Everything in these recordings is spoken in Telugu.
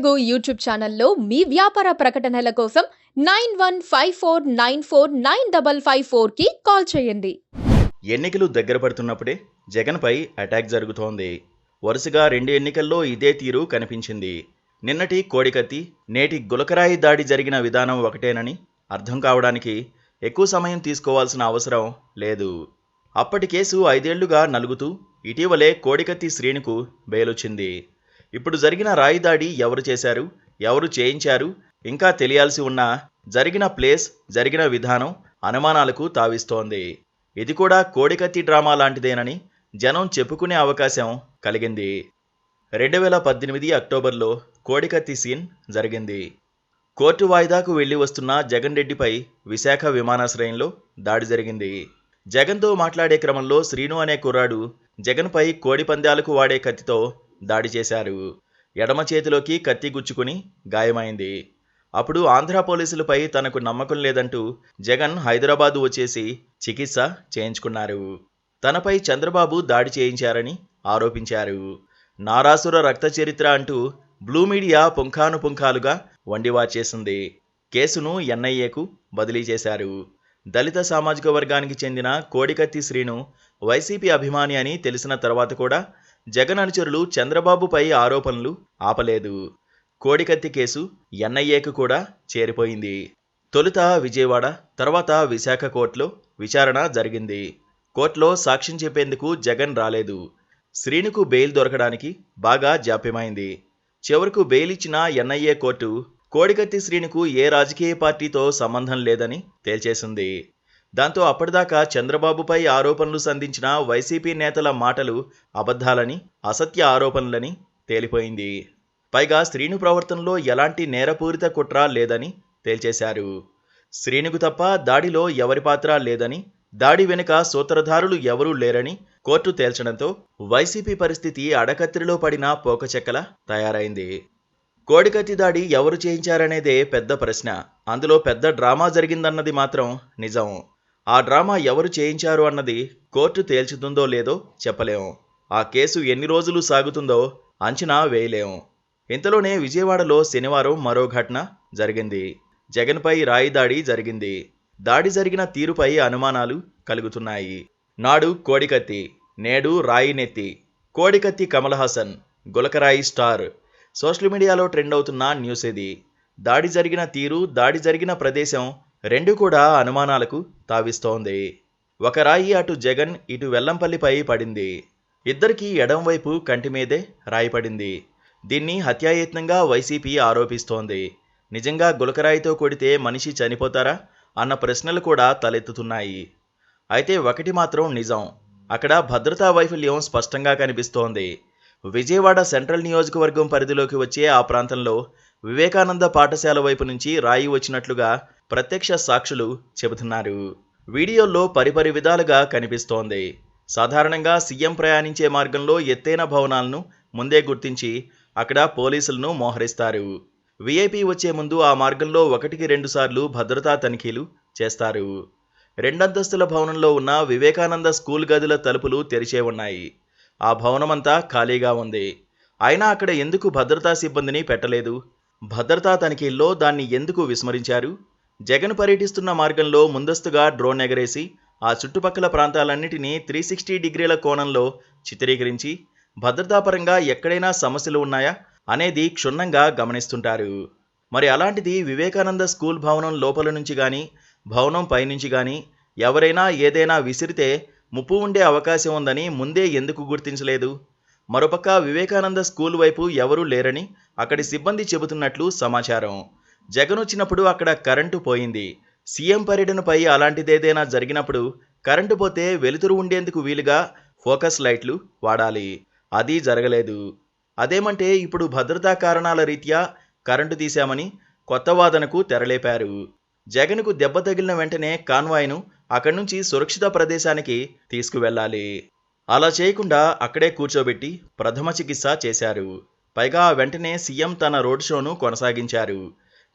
తెలుగు యూట్యూబ్ ఛానల్లో మీ వ్యాపార ప్రకటనల కోసం 9154949554కి కాల్ చేయండి. ఎన్నికలు దగ్గర పడుతున్నప్పుడే జగన్పై అటాక్ జరుగుతోంది. వరుసగా 2 ఎన్నికల్లో ఇదే తీరు కనిపించింది. నిన్నటి కోడికత్తి, నేటి గులకరాయి దాడి జరిగిన విధానం ఒకటేనని అర్థం కావడానికి ఎక్కువ సమయం తీసుకోవాల్సిన అవసరం లేదు. అప్పటి కేసు 5 ఏళ్లుగా నలుగుతూ ఇటీవలే కోడికత్తి శ్రీనుకు బెయిలొచ్చింది. ఇప్పుడు జరిగిన రాయి దాడి ఎవరు చేశారు, ఎవరు చేయించారు ఇంకా తెలియాల్సి ఉన్నా జరిగిన ప్లేస్, జరిగిన విధానం అనుమానాలకు తావిస్తోంది. ఇది కూడా కోడికత్తి డ్రామా లాంటిదేనని జనం చెప్పుకునే అవకాశం కలిగింది. 2018 అక్టోబర్లో కోడికత్తి సీన్ జరిగింది. కోర్టు వాయిదాకు వెళ్లి వస్తున్న జగన్ రెడ్డిపై విశాఖ విమానాశ్రయంలో దాడి జరిగింది. జగన్తో మాట్లాడే క్రమంలో శ్రీను అనే కుర్రాడు జగన్పై కోడి పందాలకు వాడే కత్తితో దాడి చేశారు. ఎడమ చేతిలోకి కత్తి గుచ్చుకుని గాయమైంది. అప్పుడు ఆంధ్ర పోలీసులపై తనకు నమ్మకం లేదంటూ జగన్ హైదరాబాదు వచ్చేసి చికిత్స చేయించుకున్నారు. తనపై చంద్రబాబు దాడి చేయించారని ఆరోపించారు. నారాసుర రక్త చరిత్ర అంటూ బ్లూ మీడియా పుంఖానుపుంఖాలుగా వండివాచేసింది. కేసును ఎన్ఐఏకు బదిలీ చేశారు. దళిత సామాజిక వర్గానికి చెందిన కోడికత్తి శ్రీను వైసీపీ అభిమాని అని తెలిసిన తర్వాత కూడా జగన్ అనుచరులు చంద్రబాబుపై ఆరోపణలు ఆపలేదు. కోడికత్తి కేసు ఎన్ఐఏకు కూడా చేరిపోయింది. తొలుత విజయవాడ, తర్వాత విశాఖ కోర్టులో విచారణ జరిగింది. కోర్టులో సాక్ష్యం చెప్పేందుకు జగన్ రాలేదు. శ్రీనుకు బెయిల్ దొరకడానికి బాగా జాప్యమైంది. చివరకు బెయిల్ ఇచ్చిన ఎన్ఐఏ కోర్టు కోడికత్తి శ్రీనుకు ఏ రాజకీయ పార్టీతో సంబంధం లేదని తేల్చేసింది. దాంతో అప్పటిదాకా చంద్రబాబుపై ఆరోపణలు సంధించిన వైసీపీ నేతల మాటలు అబద్ధాలని, అసత్య ఆరోపణలని తేలిపోయింది. పైగా శ్రీను ప్రవర్తనలో ఎలాంటి నేరపూరిత కుట్ర లేదని తేల్చేశారు. శ్రీనుకు తప్ప దాడిలో ఎవరి పాత్ర లేదని, దాడి వెనుక సూత్రధారులు ఎవరూ లేరని కోర్టు తేల్చడంతో వైసీపీ పరిస్థితి అడకత్తిరిలో పడిన పోకచెక్కలా తయారైంది. కోడికత్తి దాడి ఎవరు చేయించారనేదే పెద్ద ప్రశ్న. అందులో పెద్ద డ్రామా జరిగిందన్నది మాత్రం నిజం. ఆ డ్రామా ఎవరు చేయించారు అన్నది కోర్టు తేల్చుతుందో లేదో చెప్పలేం. ఆ కేసు ఎన్ని రోజులు సాగుతుందో అంచనా వేయలేం. ఇంతలోనే విజయవాడలో శనివారం మరో ఘటన జరిగింది. జగన్పై రాయి దాడి జరిగింది. దాడి జరిగిన తీరుపై అనుమానాలు కలుగుతున్నాయి. నాడు కోడికత్తి, నేడు రాయి నెత్తి. కోడికత్తి కమల్ హాసన్, గులకరాయి స్టార్. సోషల్ మీడియాలో ట్రెండ్ అవుతున్న న్యూస్ ఇది. దాడి జరిగిన తీరు, దాడి జరిగిన ప్రదేశం రెండు కూడా అనుమానాలకు తావిస్తోంది. ఒక రాయి అటు జగన్, ఇటు వెల్లంపల్లిపై పడింది. ఇద్దరికీ ఎడంవైపు కంటి మీదే రాయి పడింది. దీన్ని హత్యాయత్నంగా వైసీపీ ఆరోపిస్తోంది. నిజంగా గులకరాయితో కొడితే మనిషి చనిపోతారా అన్న ప్రశ్నలు కూడా తలెత్తుతున్నాయి. అయితే ఒకటి మాత్రం నిజం, అక్కడ భద్రతా వైఫల్యం స్పష్టంగా కనిపిస్తోంది. విజయవాడ సెంట్రల్ నియోజకవర్గం పరిధిలోకి వచ్చే ఆ ప్రాంతంలో వివేకానంద పాఠశాల వైపు నుంచి రాయి వచ్చినట్లుగా ప్రత్యక్ష సాక్షులు చెబుతున్నారు. వీడియోల్లో పరిపరి విధాలుగా కనిపిస్తోంది. సాధారణంగా సీఎం ప్రయాణించే మార్గంలో ఎత్తైన భవనాలను ముందే గుర్తించి అక్కడ పోలీసులను మోహరిస్తారు. వీఐపీ వచ్చే ముందు ఆ మార్గంలో 1-2 సార్లు భద్రతా తనిఖీలు చేస్తారు. 2 అంతస్తుల భవనంలో ఉన్న వివేకానంద స్కూల్ గదుల తలుపులు తెరిచే ఉన్నాయి. ఆ భవనమంతా ఖాళీగా ఉంది. అయినా అక్కడ ఎందుకు భద్రతా సిబ్బందిని పెట్టలేదు? భద్రతా తనిఖీల్లో దాన్ని ఎందుకు విస్మరించారు? జగన్ పర్యటిస్తున్న మార్గంలో ముందస్తుగా డ్రోన్ ఎగరేసి ఆ చుట్టుపక్కల ప్రాంతాలన్నిటినీ 360 డిగ్రీల కోణంలో చిత్రీకరించి భద్రతాపరంగా ఎక్కడైనా సమస్యలు ఉన్నాయా అనేది క్షుణ్ణంగా గమనిస్తుంటారు. మరి అలాంటిది వివేకానంద స్కూల్ భవనం లోపల నుంచి కానీ, భవనం పైనుంచి కానీ ఎవరైనా ఏదైనా విసిరితే ముప్పు ఉండే అవకాశం ఉందని ముందే ఎందుకు గుర్తించలేదు? మరోపక్క వివేకానంద స్కూల్ వైపు ఎవరూ లేరని అక్కడి సిబ్బంది చెబుతున్నట్లు సమాచారం. జగన్ వచ్చినప్పుడు అక్కడ కరెంటు పోయింది. సీఎం పర్యటనపై అలాంటిదేదైనా జరిగినప్పుడు కరెంటు పోతే వెలుతురు ఉండేందుకు వీలుగా ఫోకస్ లైట్లు వాడాలి. అది జరగలేదు. అదేమంటే ఇప్పుడు భద్రతా కారణాల రీత్యా కరెంటు తీశామని కొత్త వాదనకు తెరలేపారు. జగన్కు దెబ్బ తగిలిన వెంటనే కాన్వాయ్ను అక్కడి నుంచి సురక్షిత ప్రదేశానికి తీసుకువెళ్ళాలి. అలా చేయకుండా అక్కడే కూర్చోబెట్టి ప్రథమ చికిత్స చేశారు. పైగా వెంటనే సీఎం తన రోడ్ షోను కొనసాగించారు.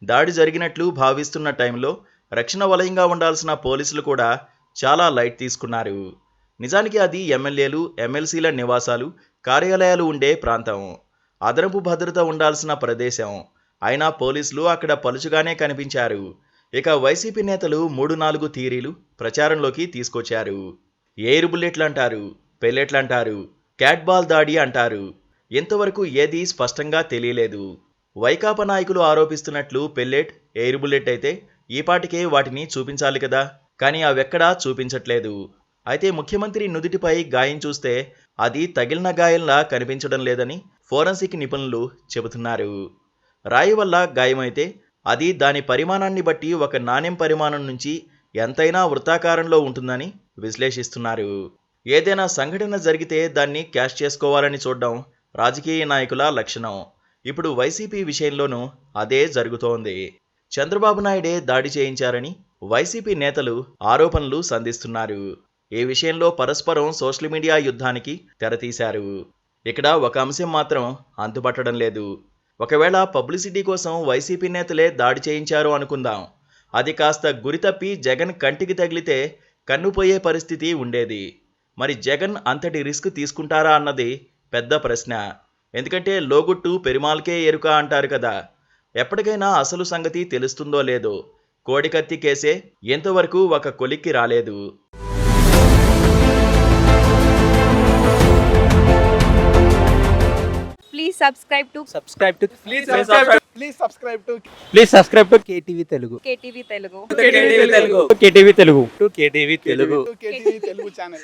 దాడి జరిగినట్లు భావిస్తున్న టైంలో రక్షణ వలయంగా ఉండాల్సిన పోలీసులు కూడా చాలా లైట్ తీసుకున్నారు. నిజానికి అది ఎమ్మెల్యేలు, ఎమ్మెల్సీల నివాసాలు, కార్యాలయాలు ఉండే ప్రాంతం. అదనపు భద్రత ఉండాల్సిన ప్రదేశం. అయినా పోలీసులు అక్కడ పలుచుగానే కనిపించారు. ఇక వైసీపీ నేతలు 3-4 థియరీలు ప్రచారంలోకి తీసుకొచ్చారు. ఎయిర్ బుల్లెట్లు అంటారు, పెల్లెట్లంటారు, క్యాట్బాల్ దాడి అంటారు. ఇంతవరకు ఏదీ స్పష్టంగా తెలియలేదు. వైకాపా నాయకులు ఆరోపిస్తున్నట్లు పెల్లెట్, ఎయిర్ బుల్లెట్ అయితే ఈపాటికే వాటిని చూపించాలి కదా, కానీ అవెక్కడా చూపించట్లేదు. అయితే ముఖ్యమంత్రి నుదిటిపై గాయం చూస్తే అది తగిలిన గాయంలా కనిపించడం లేదని ఫోరెన్సిక్ నిపుణులు చెబుతున్నారు. రాయి వల్ల గాయమైతే అది దాని పరిమాణాన్ని బట్టి ఒక నాణెం పరిమాణం నుంచి ఎంతైనా వృత్తాకారంలో ఉంటుందని విశ్లేషిస్తున్నారు. ఏదైనా సంఘటన జరిగితే దాన్ని క్యాష్ చేసుకోవాలని చూడడం రాజకీయ నాయకుల లక్షణం. ఇప్పుడు వైసీపీ విషయంలోనూ అదే జరుగుతోంది. చంద్రబాబు నాయుడే దాడి చేయించారని వైసీపీ నేతలు ఆరోపణలు సంధిస్తున్నారు. ఈ విషయంలో పరస్పరం సోషల్ మీడియా యుద్ధానికి తెరతీశారు. ఇక్కడ ఒక అంశం మాత్రం అంతుపట్టడం లేదు. ఒకవేళ పబ్లిసిటీ కోసం వైసీపీ నేతలే దాడి చేయించారు అనుకుందాం. అది కాస్త గురితప్పి జగన్ కంటికి తగిలితే కన్నుపోయే పరిస్థితి ఉండేది. మరి జగన్ అంతటి రిస్క్ తీసుకుంటారా అన్నది పెద్ద ప్రశ్న. ఎందుకంటే లోగుట్టు పెరుమాల్కే ఎరుక అంటారు కదా. ఎప్పటికైనా అసలు సంగతి తెలుస్తుందో లేదో. కోడికత్తి కేసే ఎంతవరకు ఒక కొలిక్కి రాలేదు. Please subscribe to KTV Telugu. KTV Telugu. KTV Telugu. KTV Telugu. KTV Telugu channel.